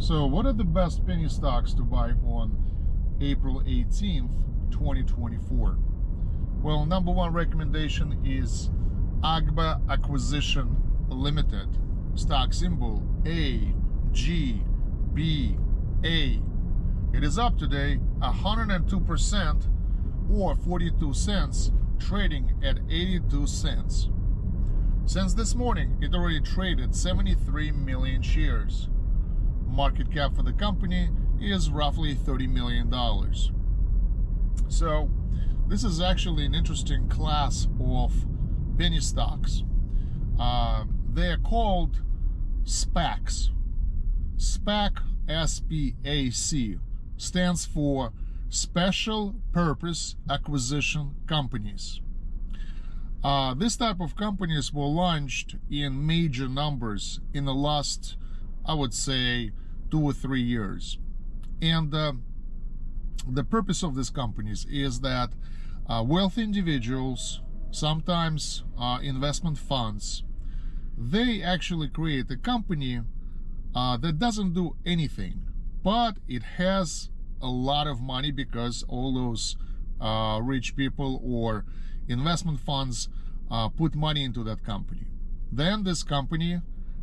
So what are the best penny stocks to buy on April 18th, 2024? Well, number one recommendation is AGBA Acquisition Limited, stock symbol AGBA. It is up today 102% or 42 cents, trading at 82 cents. Since this morning, it already traded 73 million shares. Market cap for the company is roughly $30 million. So this is actually an interesting class of penny stocks. They're called SPACs. SPAC, S-P-A-C, stands for Special Purpose Acquisition Companies. This type of companies were launched in major numbers in the last, I would say, 2 or 3 years. And the purpose of these companies is that wealthy individuals, sometimes investment funds, they actually create a company that doesn't do anything, but it has a lot of money because all those rich people or investment funds put money into that company. Then this company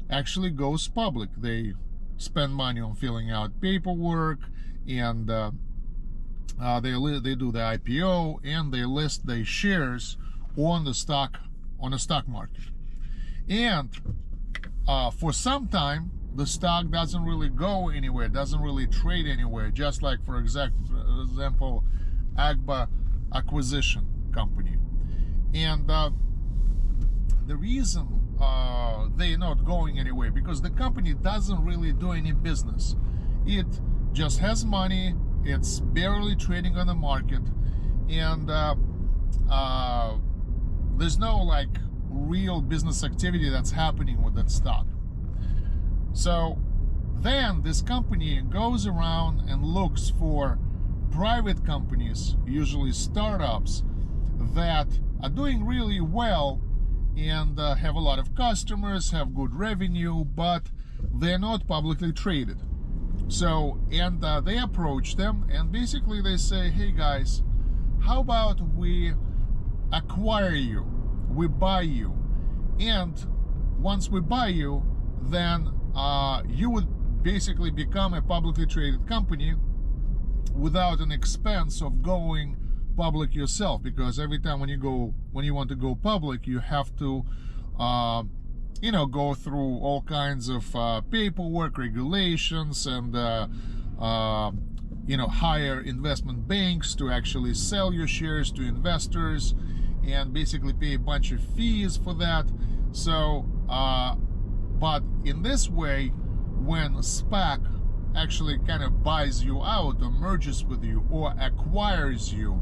actually goes public. They spend money on filling out paperwork, and they do the IPO, and they list their shares on the stock market. And for some time, the stock doesn't really go anywhere, doesn't really trade anywhere. Just like, for example, AGBA Acquisition Company. And the reason they're not going anywhere, because the company doesn't really do any business. It just has money, it's barely trading on the market, and there's no like real business activity that's happening with that stock. So then this company goes around and looks for private companies, usually startups, that are doing really well and have a lot of customers, have good revenue, but they're not publicly traded. So, and they approach them, and basically they say, hey guys, how about we acquire you, we buy you, and once we buy you, then you would basically become a publicly traded company without an expense of going public yourself, because every time when you want to go public, you have to go through all kinds of paperwork, regulations, and hire investment banks to actually sell your shares to investors, and basically pay a bunch of fees for that. So but in this way, when SPAC actually kind of buys you out or merges with you or acquires you,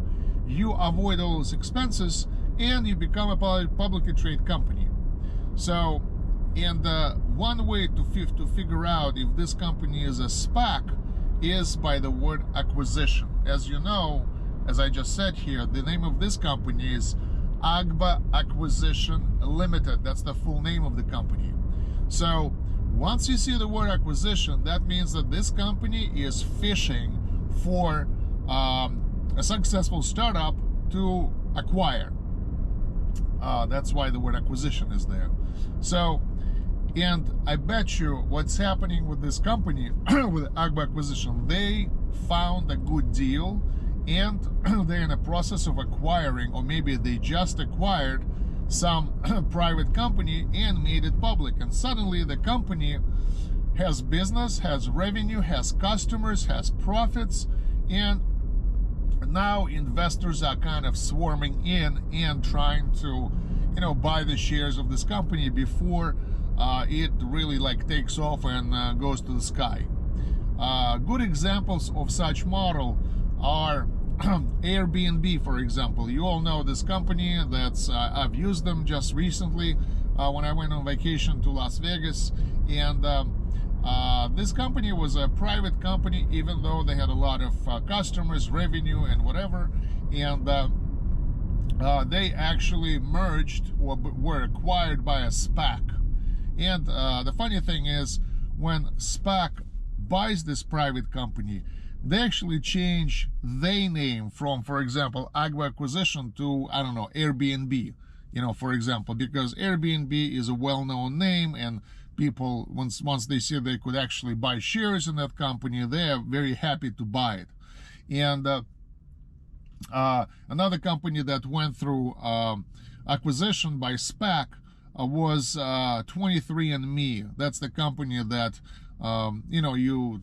you avoid all those expenses and you become a publicly traded company. So, and one way to figure out if this company is a SPAC is by the word acquisition. As you know, as I just said here, the name of this company is AGBA Acquisition Limited. That's the full name of the company. So once you see the word acquisition, that means that this company is fishing for a successful startup to acquire. That's why the word acquisition is there. So, and I bet you what's happening with this company, with AGBA Acquisition, they found a good deal, and they're in the process of acquiring, or maybe they just acquired some private company and made it public. And suddenly the company has business, has revenue, has customers, has profits, and now investors are kind of swarming in and trying to, buy the shares of this company before it really like takes off and goes to the sky. Good examples of such model are Airbnb, for example. You all know this company. That's I've used them just recently when I went on vacation to Las Vegas, and this company was a private company, even though they had a lot of customers, revenue, and whatever, and they actually merged or were acquired by a SPAC. And the funny thing is, when SPAC buys this private company, they actually change their name from, for example, Agba Acquisition to, I don't know, Airbnb, for example, because Airbnb is a well-known name, and people, once they see they could actually buy shares in that company, they're very happy to buy it. And another company that went through acquisition by SPAC was 23andMe. That's the company that, you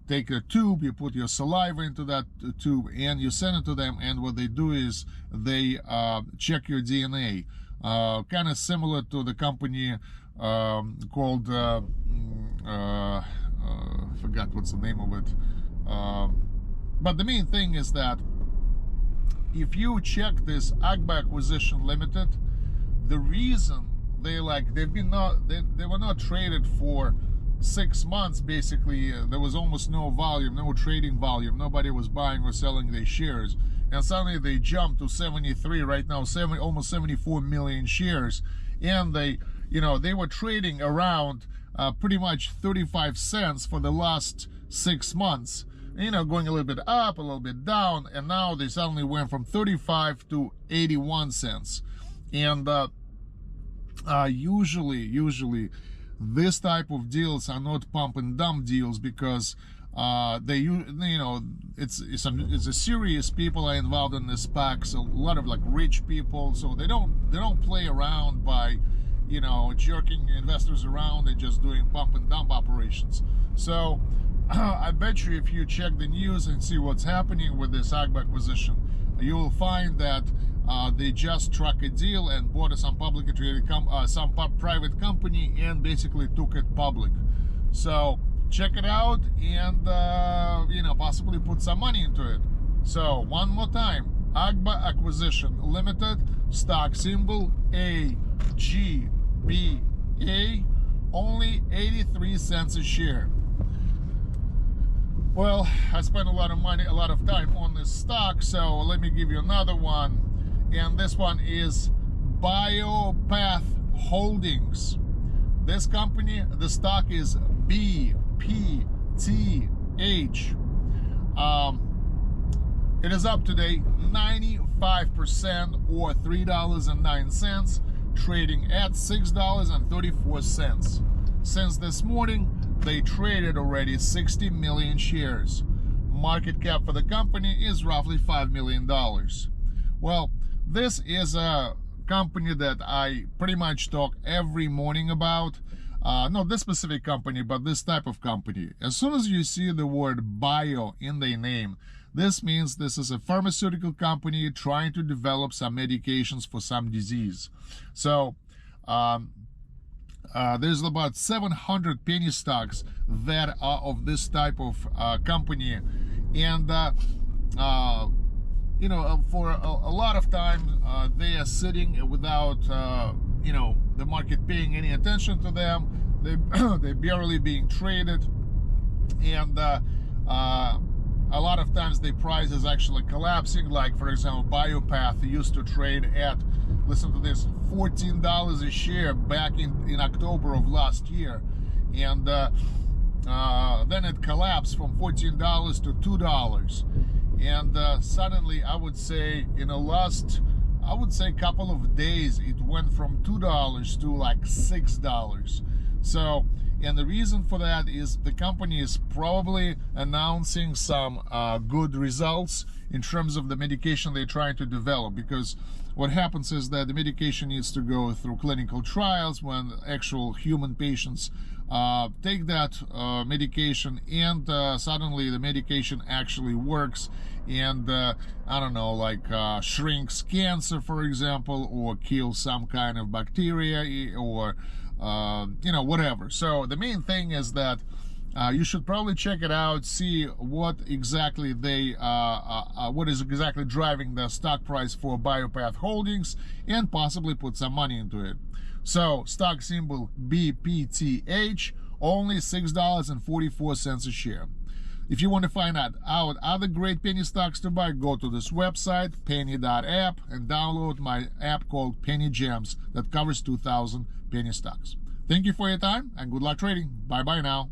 take a tube, you put your saliva into that tube, and you send it to them, and what they do is they check your DNA. Kind of similar to the company called, forgot what's the name of it. But the main thing is that if you check this Agba Acquisition Limited, the reason they were not traded for 6 months, basically. There was almost no volume, no trading volume. Nobody was buying or selling their shares, and suddenly they jumped to 73 right now, almost 74 million shares, and they were trading around pretty much 35 cents for the last 6 months, going a little bit up, a little bit down, and now they suddenly went from 35 to 81 cents. And usually this type of deals are not pump and dump deals, because it's a serious people are involved in this SPACs, a lot of like rich people, so they don't play around by jerking investors around and just doing pump and dump operations. So I bet you if you check the news and see what's happening with this Agba acquisition, you will find that they just struck a deal and bought some publicly traded private company and basically took it public. So check it out and possibly put some money into it. So one more time, Agba Acquisition Limited, stock symbol AGBA, only 83 cents a share. Well, I spent a lot of money, a lot of time on this stock, so let me give you another one. And this one is BioPath Holdings. This company, the stock is BPTH. It is up today 95%, or $3.09, trading at $6.34. Since this morning, they traded already 60 million shares. Market cap for the company is roughly $5 million. Well, this is a company that I pretty much talk every morning about. Not this specific company, but this type of company. As soon as you see the word bio in their name, this means this is a pharmaceutical company trying to develop some medications for some disease. So there's about 700 penny stocks that are of this type of company, and for a lot of time they are sitting without the market paying any attention to them. They're barely being traded, and a lot of times the price is actually collapsing. Like, for example, BioPath used to trade at, listen to this, $14 a share back in October of last year, and then it collapsed from $14 to $2, and suddenly, I would say in the last, couple of days, it went from $2 to like $6. So, and the reason for that is the company is probably announcing some good results in terms of the medication they're trying to develop, because what happens is that the medication needs to go through clinical trials when actual human patients take that medication, and suddenly the medication actually works, and I don't know, like shrinks cancer, for example, or kills some kind of bacteria, or whatever. So the main thing is that you should probably check it out, see what exactly what is exactly driving the stock price for BioPath Holdings, and possibly put some money into it. So stock symbol BPTH, only $6.44 a share. If you want to find out other great penny stocks to buy, go to this website, PNNY.app, and download my app called Penny Gems that covers 2,000 penny stocks. Thank you for your time, and good luck trading. Bye-bye now.